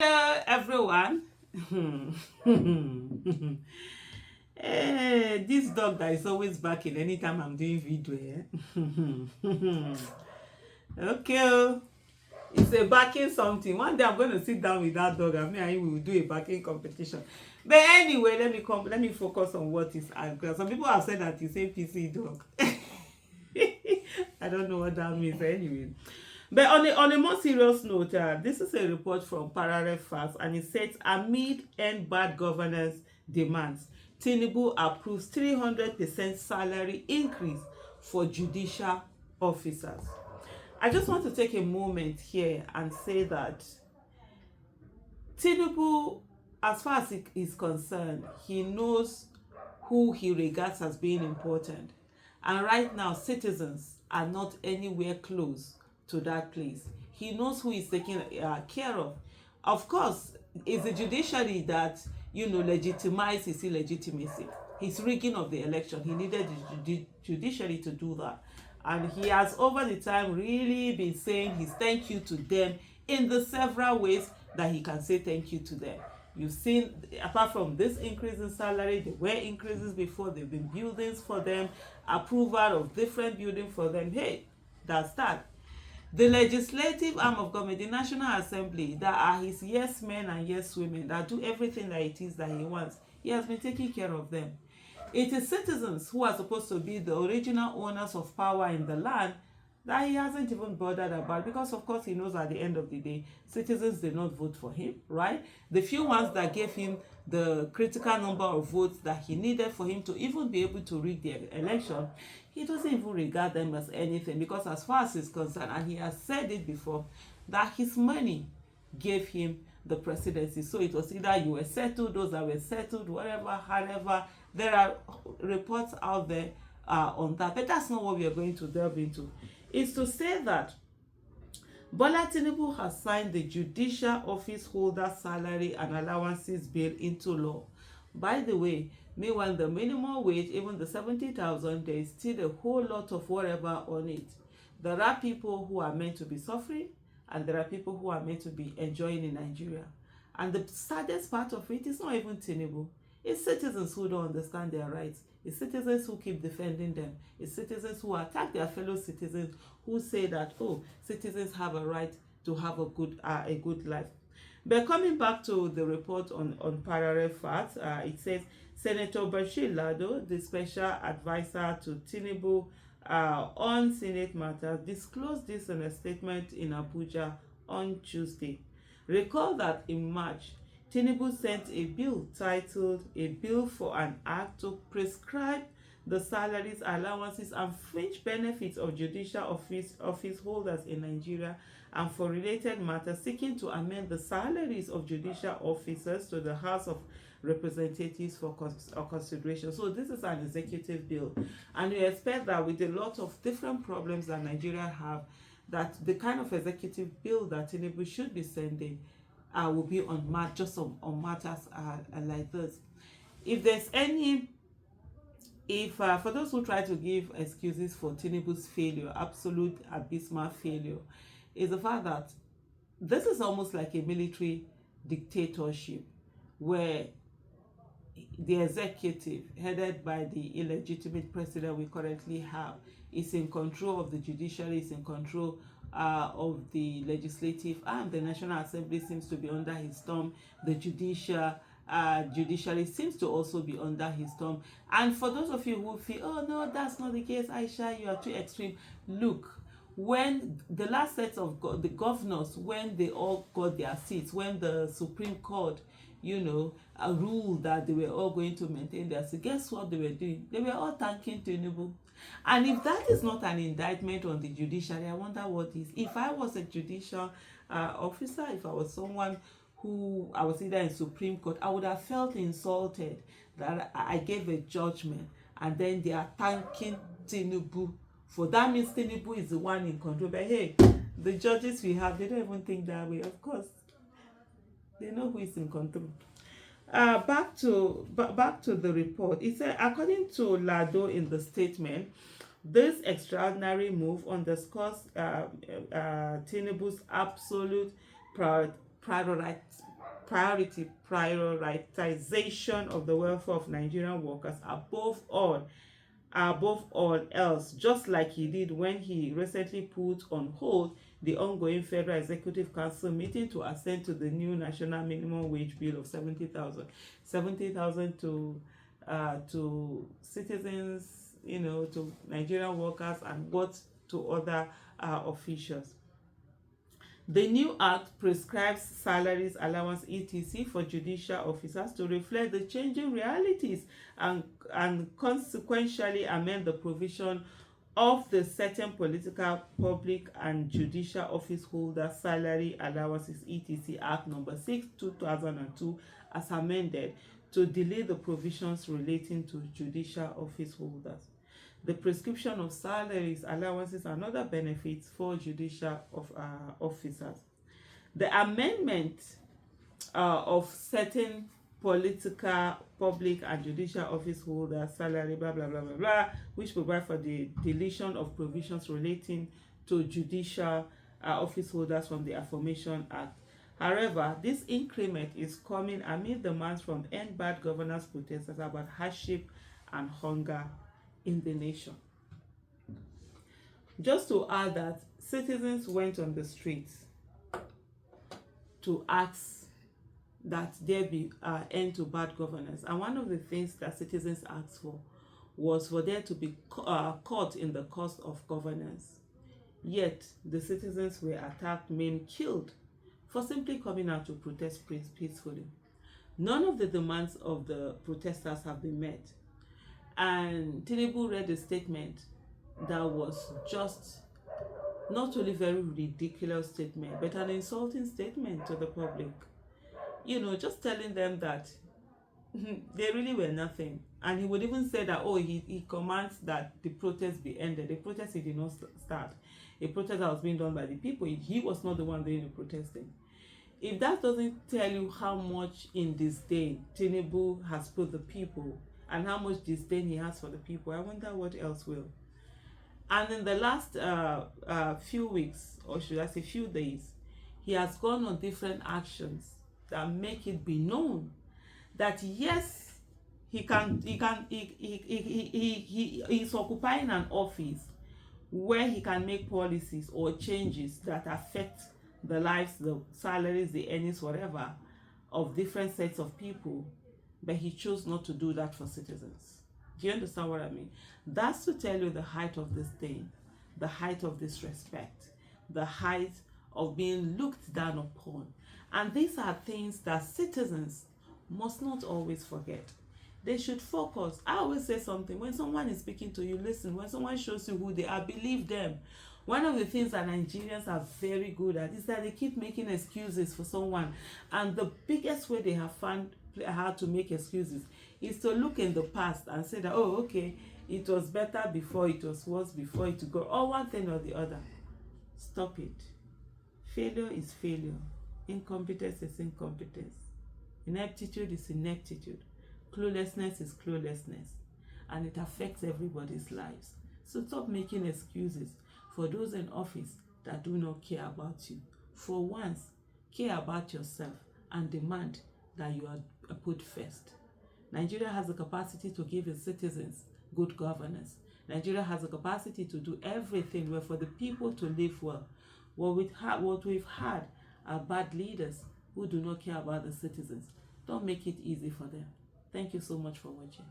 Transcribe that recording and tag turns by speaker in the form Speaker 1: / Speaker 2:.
Speaker 1: Hello, everyone. This dog that is always barking anytime I'm doing video. Okay, it's a barking something. One day I'm going to sit down with that dog and me and him will do a barking competition. But anyway, let me focus on what is aggressive. Some people have said that it's a PC dog. I don't know what that means anyway. But on a more serious note, this is a report from Parallel Facts, and it says amid end bad governance demands, Tinubu approves 300% salary increase for judicial officers. I just want to take a moment here and say that Tinubu, as far as he is concerned, he knows who he regards as being important. And right now, citizens are not anywhere close to that place. He knows who he's taking care of. Of course, it's the judiciary that, legitimizes his illegitimacy. His rigging of the election, he needed the judiciary to do that. And he has, over the time, really been saying his thank you to them in the several ways that he can say thank you to them. You've seen, apart from this increase in salary, there were increases before. There have been buildings for them, approval of different buildings for them. Hey, that's that. The legislative arm of government, the National Assembly, that are his yes men and yes women, that do everything that it is that he wants. He has been taking care of them. It is citizens who are supposed to be the original owners of power in the land that he hasn't even bothered about, because of course he knows at the end of the day citizens did not vote for him, right? The few ones that gave him the critical number of votes that he needed for him to even be able to rig the election, he doesn't even regard them as anything, because as far as he's concerned, and he has said it before, that his money gave him the presidency. So it was either you were settled, those that were settled, whatever, however. There are reports out there on that, but that's not what we are going to delve into. It's to say that Bola Tinubu has signed the Judicial Office Holder Salary and Allowances Bill into law. By the way, meanwhile, the minimum wage, even the 70,000, there is still a whole lot of whatever on it. There are people who are meant to be suffering, and there are people who are meant to be enjoying in Nigeria. And the saddest part of it is not even Tinubu. It's citizens who don't understand their rights. It's citizens who keep defending them. It's citizens who attack their fellow citizens, who say that, oh, citizens have a right to have a good life. But coming back to the report on Parallel Facts, it says Senator Bashir Lado, the special advisor to Tinubu on Senate matters, disclosed this in a statement in Abuja on Tuesday. Recall that in March, Tinubu sent a bill titled A Bill for an Act to Prescribe the Salaries, Allowances and Fringe Benefits of Judicial office holders in Nigeria, and for related matters, seeking to amend the salaries of judicial officers to the House of Representatives for consideration. So this is an executive bill, and we expect that with a lot of different problems that Nigeria have, that the kind of executive bill that Tinubu should be sending will be on matters like this. If there's any, for those who try to give excuses for Tinubu's failure, absolute abysmal failure, is the fact that this is almost like a military dictatorship where the executive, headed by the illegitimate president we currently have, is in control of the judiciary, is in control of the legislative arm. The National Assembly seems to be under his thumb. The judiciary seems to also be under his thumb. And for those of you who feel, oh no, that's not the case, Aisha, you are too extreme. Look, when the last set of the governors, when they all got their seats, when the Supreme Court, ruled that they were all going to maintain their seats, guess what they were doing? They were all thanking Tinubu. And if that is not an indictment on the judiciary, I wonder what is. If I was a judicial officer, if I was someone who I was either in Supreme Court, I would have felt insulted that I gave a judgment and then they are thanking Tinubu for that. Means Tinubu is the one in control. But hey, the judges we have, they don't even think that way. Of course, they know who is in control. Back to the report. It said, according to Lado in the statement, this extraordinary move underscores Tinubu's absolute prioritization of the welfare of Nigerian workers above all else, just like he did when he recently put on hold the ongoing Federal Executive Council meeting to assent to the new national minimum wage bill of 70,000 to citizens, to Nigerian workers, and what to other officials. The new act prescribes salaries, allowance, etc. for judicial officers to reflect the changing realities and consequentially amend the provision of the certain political, public, and judicial office holder salary, allowances, etc. Act number 6, 2002 as amended to delete the provisions relating to judicial office holders. The prescription of salaries, allowances, and other benefits for judicial officers. The amendment of certain political, public, and judicial office holders' salary, blah, blah, blah, blah, blah, which provide for the deletion of provisions relating to judicial office holders from the aforementioned act. However, this increment is coming amid demands from End Bad Governance protesters about hardship and hunger in the nation. Just to add that citizens went on the streets to ask that there be an end to bad governance, and one of the things that citizens asked for was for there to be caught in the cost of governance. Yet the citizens were attacked, maimed, killed for simply coming out to protest peacefully. None of the demands of the protesters have been met. And Tinubu read a statement that was just not only very ridiculous statement, but an insulting statement to the public. Just telling them that they really were nothing. And he would even say that, he commands that the protest be ended. The protest he did not start. A protest that was being done by the people. He was not the one doing the protesting. If that doesn't tell you how much in disdain Tinubu has put the people, and how much disdain he has for the people, I wonder what else will. And in the last few weeks, or should I say few days, he has gone on different actions that make it be known that yes, he's occupying an office where he can make policies or changes that affect the lives, the salaries, the earnings, whatever, of different sets of people. But he chose not to do that for citizens. Do you understand what I mean? That's to tell you the height of disdain, the height of disrespect, the height of being looked down upon. And these are things that citizens must not always forget. They should focus. I always say something. When someone is speaking to you, listen. When someone shows you who they are, believe them. One of the things that Nigerians are very good at is that they keep making excuses for someone. And the biggest way they have found how to make excuses is to look in the past and say that, it was better before, it was worse before, it go, or one thing or the other. Stop it. Failure is failure. Incompetence is incompetence. Ineptitude is ineptitude. Cluelessness is cluelessness. And it affects everybody's lives. So stop making excuses for those in office that do not care about you. For once, care about yourself and demand that you are put first. Nigeria has the capacity to give its citizens good governance. Nigeria has the capacity to do everything well for the people to live well. What we've had are bad leaders who do not care about the citizens. Don't make it easy for them. Thank you so much for watching.